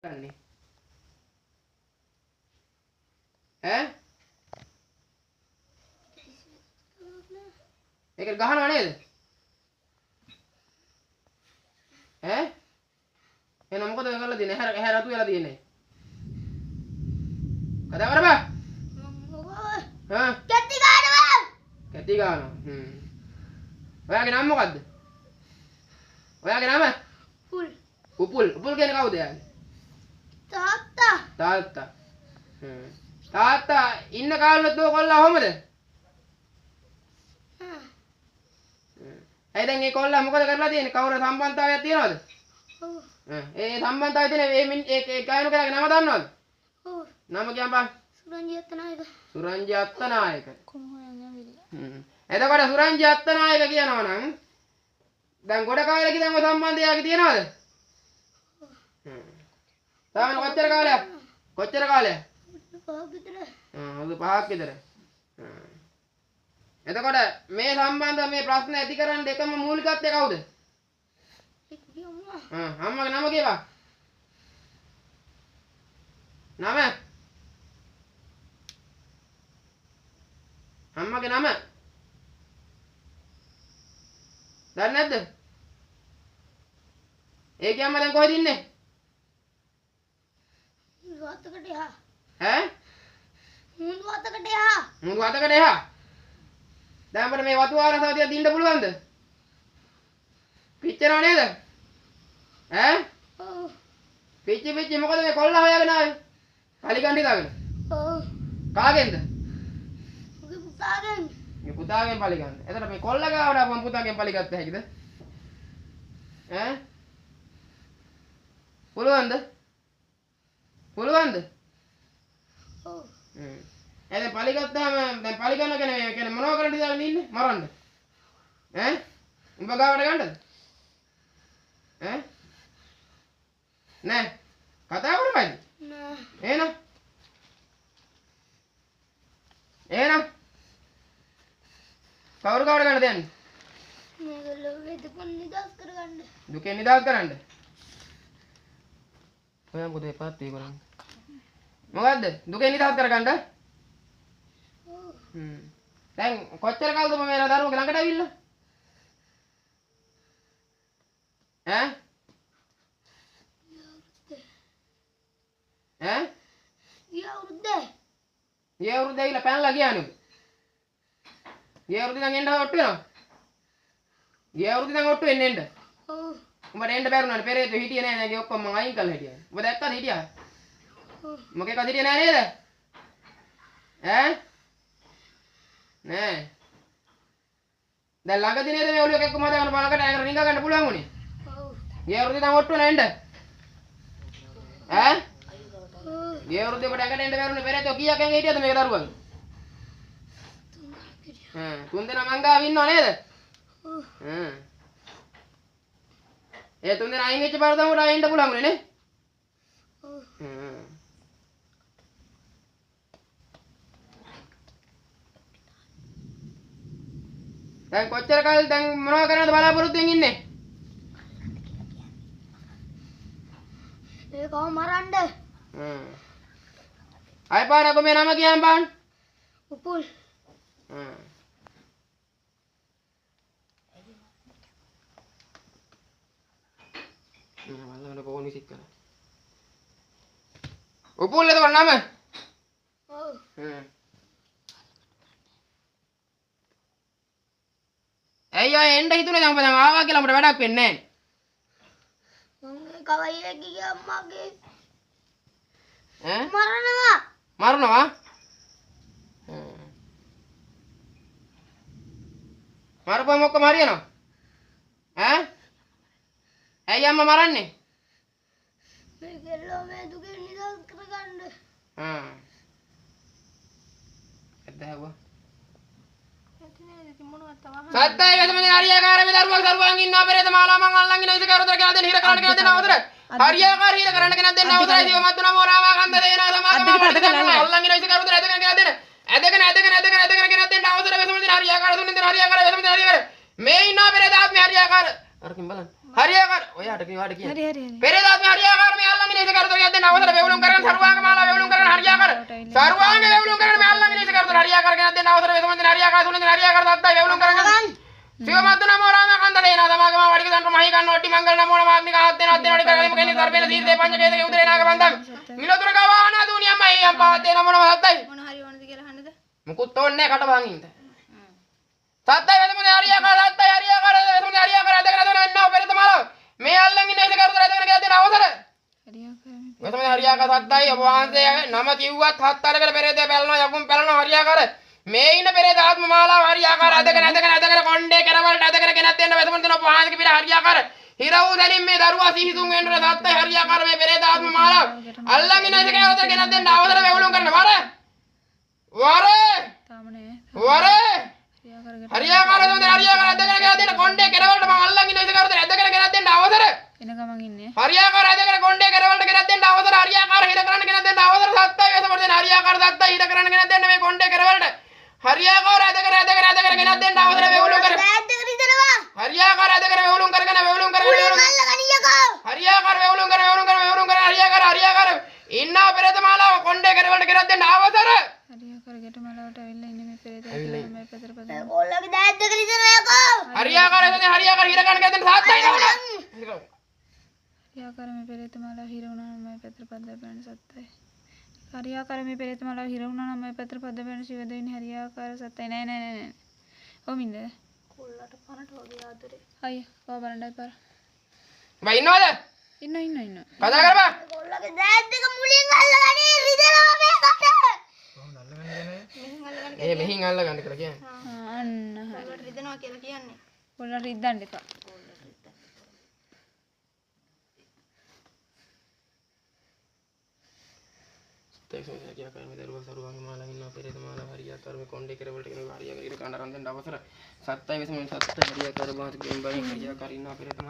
කරන්නේ ඈ ඒක ගහනව නේද ඈ එහෙනම් මොකද කරලා තියෙන්නේ ඇහැ රතු වෙලා තියෙන්නේ කතා කරපන් කැටි ගන්නවා ඔයාගේ නම මොකද්ද ඔයාගේ නම උපුල් කියන්නේ කවුද යාගේ තාත්තා ඉන්න කාලෙත් ඔය කොල්ලා කොහමද ඇයි දැන් මේ කොල්ලා මොකද කරලා තියෙන්නේ කවුරු සම්බන්ධතාවයක් තියනවද ඒ සම්බන්ධතාවය තියෙන ඒ ගායන කෙනාගේ නම දන්නවද නම කියන්පන් සුරංජි අත්තනායක එතකොට සුරංජි අත්තනායක කියනවා නම් දැන් ගොඩ කාලෙක ඉඳන් ඔය සම්බන්ධය යාගේ තියනවද තාම කොච්චර කාලයක් පහක් විතර එතකොට මේ සම්බන්ධ මේ ප්‍රශ්න ඇති කරන්න එකම මූලිකත්වය කවුද අම්මගේ නම කියපන් නම අම්මගේ නම දන්නේ නැද්ද ඒකේ අම්මා දැන් කොහෙද ඉන්නේ මුහුදු වතකට එහා දැන් අපිට මේ වතු ආරසාව තියා දින්න පුළුවන්ද පිච්චෙනව නේද ඈ පිච්චි මොකද මේ කොල්ලා හොයාගෙන ආවේ පලිගන්ඩි දාගෙන කාගෙන්ද මේ පුතාගෙන් පලිගන්න එතකොට මේ කොල්ලා ගාවට අපම පුතාගෙන් පලිගත්ත හැකිද ඈ පුළුවන්ද දැන් පලිගත්තාම දැන් පලිගන්න කෙනෙක් මොනව කරන්නද දාගෙන ඉන්නේ මරන්න ඈ උඹ ගාවට ගන්නද ඈ නෑ කතා කරපයිද නෑ එහෙනම් කවුරු ගාවට ගන්නද යන්නේ දුකෙන් නිදහස් කරගන්න ඔයා මොකද පාත් ඒ කරන්නේ මොකද්ද දුකෙන් නිදහස් කරගන්න දැන් කොච්චර කාලද මම මේ දරුවෝ ළඟට ඇවිල්ලා ඈ ගිය අවුරුද්දේ ඇවිල්ලා පැනලා ගියානේ ගිය අවුරුද්දේ නම් එන්න ඔට්ටු වෙනවා ගිය අවුරුද්දේ නම් ඔට්ටු වෙන්න එන්න උඹට එන්න බැරුණානේ පෙරේත හිටියේ නෑ නේද ඔක්කොම මම අයින් කරලා හිටියා උඹ දැක්කද හිටියා මොකේකද හිටියේ නෑ නේද ඈ නෑ දැන් ළඟදී නේද මේ ඔළුව එක්කම හදාගෙන බලකට ඇඟට රිංග ගන්න පුළුවන් උනේ ගිය අවුරුද්දේ නම් ඔට්ටු වෙන එන්න ඈ ගිය අවුරුද්දේ ඔබට ඇඟට එන්න බැරුණේ පෙරේතෝ කීයක් ඇඟ හිටියද මේක දරුවන් තුන් දෙනා මං ගාව ඉන්නව නේද ඒ තුන් දෙනා අයින් වෙච්ච පාර තමයි උඩ එන්න පුළුවන් උනේ නේ දැන් කොච්චර කාලෙ දැන් මොනව කරන්නද බලාපොරොත්තුෙන් ඉන්නේ ඒකව මරන්න අය පාරක මේ නම කියන්න බාන්න උපුල් වල්ලන පොණි සික් කරා උපුල් එතකොට නම ඇයි අය එන්න හිතුනේ දැන් ඔබ දැන් ආවා කියලා අපිට වැඩක් වෙන්නේ නැහැ කවයේ ගිය අම්මගේ ඈ මරනවා මරපුවම ඔක්කොම හරියනවා ඈ ඇයි අම්මා මරන්නේ මේ කෙල්ලෝ මේ දුකෙන් නිදහස් කරගන්න ඇද්දාවා ඉතින් මොනවද තව සත්තයි වෙතමනේ හරියාකාර මේ දරුවන් ඉන්නවා පෙරේත මාලා මං අල්ලන් ඉන්න ඉතින් කරුතර කියලා දෙන්න හිර කරන්න කියලා දෙන්න අවසර හරියාකාර හිර කරන්න කෙනෙක් දෙන්න අවසරයි ජීවමත් තුන මොරාවා කන්ද දේනා සමාගම අල්ලන් ඉන්න ඉතින් කරුතර ඇදගෙන කියලා දෙන්න ඇදගෙන කෙනෙක් දෙන්න අවසර වෙතමනේ හරියාකාර තුනෙන් දෙන්න හරියාකාර වෙතමනේ හරියාකාර මේ ඉන්නවා පෙරේත ආත්මේ හරියාකාර අරකින් බලන්න හරියාකාර ඔයාට කිව්වාට කියන්නේ හරි හරි හරි පෙරේදාත් මේ හරියාකාර මේ අල්ලන් ඉනේස කරතෝ යද්දෙන් අවසර වේවුලුම් කරගෙන සරුවාංග මාලා වේවුලුම් කරගෙන හරියාකාර සරුවාංග වේවුලුම් කරගෙන මේ අල්ලන් ඉනේස කරතෝ හරියාකාර ගෙනත් දෙන්න අවසර වේසමන්දින හරියාකාර තුනෙන් හරියාකාර දත්තයි වේවුලුම් කරගෙන සිවමද්දු නමෝ රාම කන්ද දේනා තමගම වඩික දන්ට මහී කන්න ඔට්ටි මංගල නමෝ මාග්නික හත් දෙන වඩි කරගෙන කෙනෙක් කරපේන දීර්ඝේ පංචකේතක උදේ නාග බන්දම් මිලතුර ගවාන දුනියම් අයියම් පාතේ නමෝ දත්තයි මොන හරි ඕනද කියලා අහන්නද මුකුත් ඕන්නේ කට බං ඉන්න සත්තයි වේසමන්දින හරියාකාර දත්තයි හරියාකාර වේසමන්දින හරියාකාර අදගෙන වෙන්නව පෙරත මාලා මේ අල්ලන් ඉනේස කරතෝ අදගෙන ගෙනත් දෙන්න අවසර හරියාකාර වේසමන්දින හරියාකාර සත්තයි ඔබ වහන්සේ නම කිව්වත් හත් අරගෙන පෙරේතේ පැලනවා යකුම් පැලනවා හරියාකාර මේ ඉන්න පෙරේත ආත්ම මාලාව හරියාකාර අදගෙන කොණ්ඩේ කරවලට අදගෙන ගෙනත් දෙන්න වේසමන්දින ඔබ වහන්සේගේ පිට හරියාකාර හිරවු දැලින් මේ දරුවා සිහිසුන් වෙන්න සත්තයි හරියාකාර මේ පෙරේත ආත්ම මාලාව අල්ලන් ඉනේස කරතෝ ගෙනත් දෙන්න අවසර වේවුලුම් කරන්න වර තාම නෑ හරියාකාර හරියාකාර අදගෙන ගෙනත් දෙන්න කොණ්ඩේ කරවලට මම අල්ලන් ඉනේස කරතෝ අදගෙන ගෙනත් දෙන්න අවසර එන ගමන් ඉන්නේ හරියාකාර අදගෙන කොණ්ඩේ කරවලට ගෙනත් දෙන්න අවසර හරියාකාර හිර කරන්න ගෙනත් දෙන්න අවසර සත්තයි වේසමන්දින හරියාකාර සත්තයි හිර කරන්න ගෙනත් දෙන්න මේ කොණ්ඩේ කරවලට හරියාකාර අදගෙන ගෙනත් දෙන්න අවසර වේවුලුම් කරන්න හරියාකාර අදගෙන වේවුලුම් කරගෙන හරියාකාර වේවුලුම් කරගෙන හරියාකාර ඉන්නා පෙරේත මාලාව කොණ්ඩේ කරවලට ගෙනත් දෙන්න අවසර හරියාකාර ගෙට මලවට ඇවිල්ලා ඉන්නේ මේ පෙරේත මේ පැතර පද ඕගොල්ලෝගේ දෑත් දෙක රිදෙනවා යකෝ. හරියාකාර හරියාකාර හිර කරන්න ගෙනත් දෙන්න සත්තයි නෝන හරියාකාර මේ පෙරේත මාලාව හිර වුණා නම් මේ පැතර පද බැන සත්තයි හරියාකාර මේ පෙරේත මාලාව හිර වුණා නම් මේ පැතර පද බැන සිව දෙන්නේ හරියාකාර සත්තයි නෑ ඔමින්ද කොල්ලට පනට වගේ ආදරේ. අයියා ඔයා බලන්නයි පාර බයි ඉන්නවද ඉන්න කතා කරපන් ඕගොල්ලෝගේ දෑත් දෙක මුලින් අල්ලගන්නේ රිදෙනවා මේකට. ඒ මෙහින් අල්ල ගන්න කියලා කියන්නේ අන්න ඒකට රිදෙනවා කියලා කියන්නේ. පොල්ලට රිද්දන්න එපා හරියාකාර මේ දරුවා සරුවාගේ මාලා ඉන්නවා පෙරේත මාලාව හරියාකාර මේ කොණ්ඩේ කරවලට ගෙන හරියාකාර ඉර කණ්ඩාරම් දෙන්න අවසර සත්තයි වේසමන්දින සත්තයි හරියාකාර බාහිර ගෙන් බයි හරියාකාර ඉන්නවා පෙරේත